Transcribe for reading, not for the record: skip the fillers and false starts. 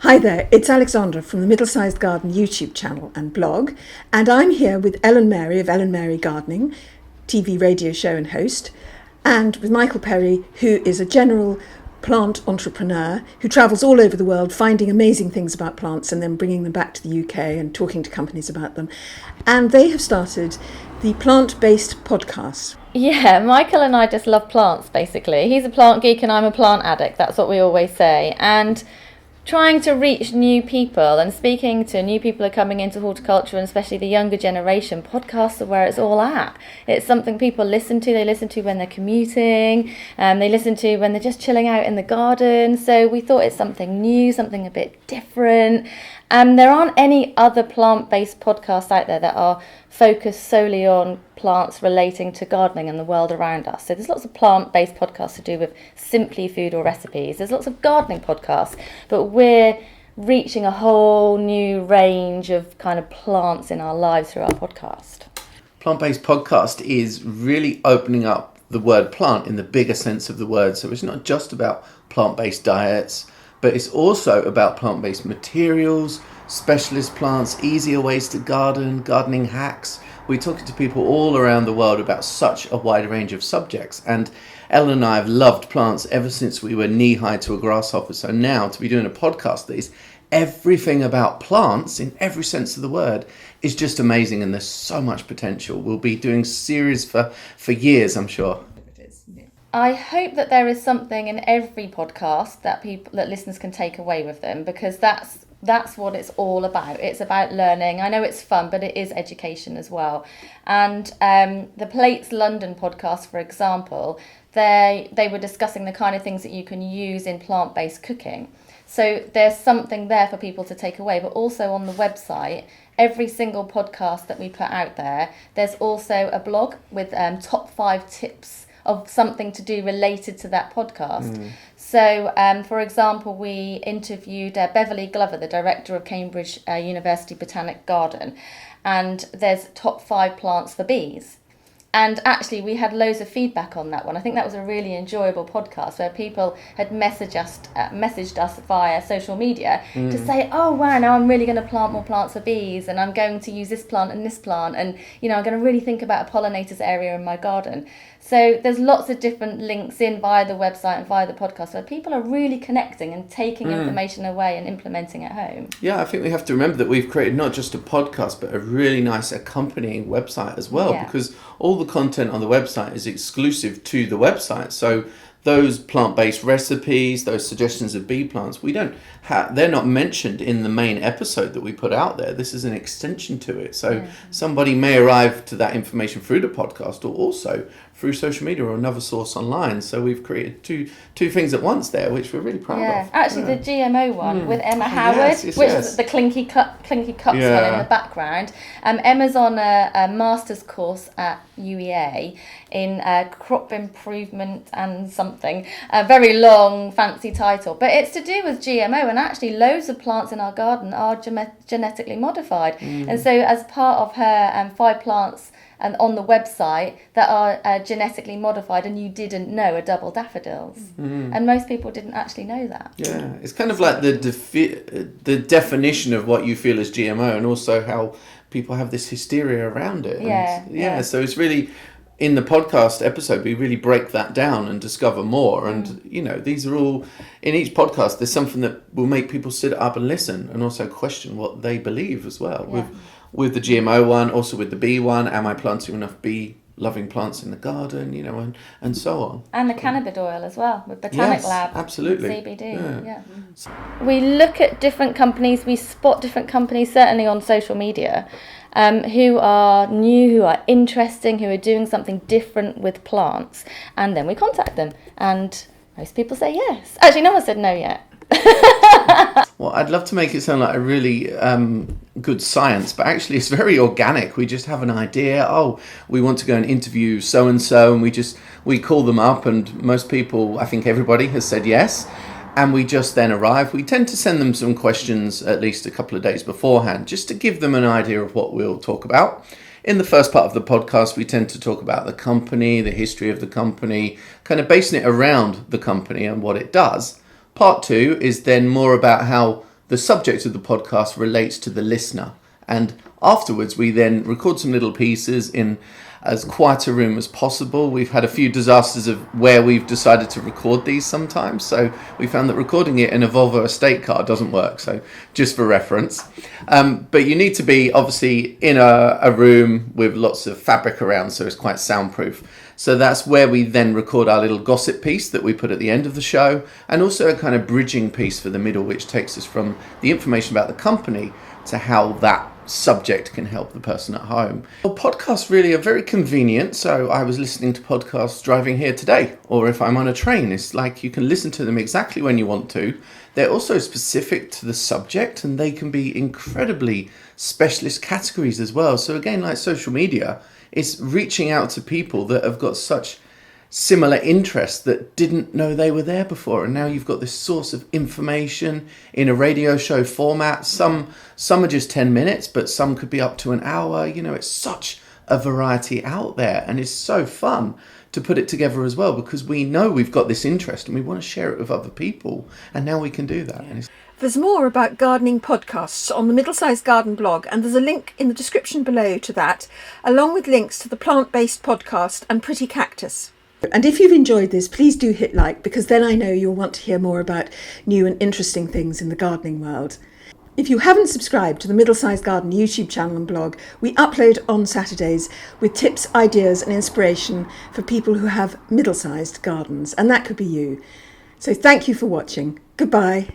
Hi there, it's Alexandra from the Middlesized Garden YouTube channel and blog, and I'm here with Ellen Mary of Ellen Mary Gardening, TV radio show and host, and with Michael Perry, who is a general plant entrepreneur who travels all over the world finding amazing things about plants and then bringing them back to the UK and talking to companies about them. And they have started the plant-based podcast. Yeah, Michael and I just love plants, basically. He's a plant geek and I'm a plant addict, that's what we always say. And trying to reach new people and speaking to new people who are coming into horticulture, and especially the younger generation, podcasts are where it's all at. It's something people listen to. They listen to when they're commuting, they listen to when they're just chilling out in the garden. So we thought it's something new, something a bit different. There aren't any other plant-based podcasts out there that are focused solely on plants relating to gardening and the world around us. So there's lots of plant-based podcasts to do with simply food or recipes. There's lots of gardening podcasts, but we're reaching a whole new range of kind of plants in our lives through our podcast. Plant-based podcast is really opening up the word plant in the bigger sense of the word. So it's not just about plant-based diets, but it's also about plant-based materials, specialist plants, easier ways to garden, gardening hacks. We're talking to people all around the world about such a wide range of subjects. And Ellen and I have loved plants ever since we were knee-high to a grasshopper. So now to be doing a podcast that is everything about plants in every sense of the word is just amazing. And there's so much potential. We'll be doing series for years, I'm sure. I hope that there is something in every podcast that listeners can take away with them, because that's what it's all about. It's about learning. I know it's fun, but it is education as well. And the Plates London podcast, for example, they were discussing the kind of things that you can use in plant-based cooking. So there's something there for people to take away, but also on the website, every single podcast that we put out there, there's also a blog with top 5 tips of something to do related to that podcast. So, for example, we interviewed Beverly Glover, the director of Cambridge University Botanic Garden, and there's top 5 plants for bees. And actually, we had loads of feedback on that one. I think that was a really enjoyable podcast where people had messaged us via social media to say, oh, wow, now I'm really going to plant more plants for bees, and I'm going to use this plant and this plant, and, you know, I'm going to really think about a pollinators area in my garden. So there's lots of different links in via the website and via the podcast where people are really connecting and taking information away and implementing at home. Yeah, I think we have to remember that we've created not just a podcast, but a really nice accompanying website as well, because all the content on the website is exclusive to the website. So those plant-based recipes, those suggestions of bee plants, they're not mentioned in the main episode that we put out there. This is an extension to it. So somebody may arrive to that information through the podcast or also through social media or another source online. So we've created two things at once there, which we're really proud of. Actually, the GMO one with Emma Howard, which is the clinky cups one in the background. Emma's on a master's course at UEA in crop improvement and something, a very long fancy title, but it's to do with GMO, and actually loads of plants in our garden are genetically modified. And so as part of her 5 plants and on the website that are genetically modified and you didn't know are double daffodils. And most people didn't actually know that. Yeah, it's kind of like the definition of what you feel is GMO, and also how people have this hysteria around it. And so it's really, in the podcast episode, we really break that down and discover more. And, you know, these are all, in each podcast, there's something that will make people sit up and listen and also question what they believe as well. With the GMO one, also with the bee one, am I planting enough bee-loving plants in the garden, you know, and so on. And the cannabis oil as well, with Botanic Lab. Absolutely. CBD, We look at different companies, we spot different companies, certainly on social media, who are new, who are interesting, who are doing something different with plants, and then we contact them. And most people say yes. Actually, no one said no yet. Well, I'd love to make it sound like a really good science, but actually it's very organic. We just have an idea. Oh, we want to go and interview so-and-so, and we call them up, and most people, I think everybody has said yes, and we just then arrive. We tend to send them some questions at least a couple of days beforehand, just to give them an idea of what we'll talk about. In the first part of the podcast, we tend to talk about the company, the history of the company, kind of basing it around the company and what it does. Part 2 is then more about how the subject of the podcast relates to the listener. And afterwards, we then record some little pieces in as quiet a room as possible. We've had a few disasters of where we've decided to record these sometimes. So we found that recording it in a Volvo estate car doesn't work. So just for reference. But you need to be obviously in a room with lots of fabric around, so it's quite soundproof. So that's where we then record our little gossip piece that we put at the end of the show, and also a kind of bridging piece for the middle, which takes us from the information about the company to how that subject can help the person at home. Well, podcasts really are very convenient. So I was listening to podcasts driving here today, or if I'm on a train, it's like you can listen to them exactly when you want to. They're also specific to the subject, and they can be incredibly specialist categories as well. So again, like social media, it's reaching out to people that have got such similar interests that didn't know they were there before, and now you've got this source of information in a radio show format. Some are just 10 minutes, but some could be up to an hour. You know, it's such a variety out there, and it's so fun to put it together as well, because we know we've got this interest and we want to share it with other people, and now we can do that. Yeah. There's more about gardening podcasts on the Middlesized Garden blog, and there's a link in the description below to that, along with links to the plant-based podcast and Pretty Cactus. And if you've enjoyed this, please do hit like, because then I know you'll want to hear more about new and interesting things in the gardening world. If you haven't subscribed to the Middlesized Garden YouTube channel and blog, we upload on Saturdays with tips, ideas and inspiration for people who have middle-sized gardens, and that could be you. So thank you for watching. Goodbye.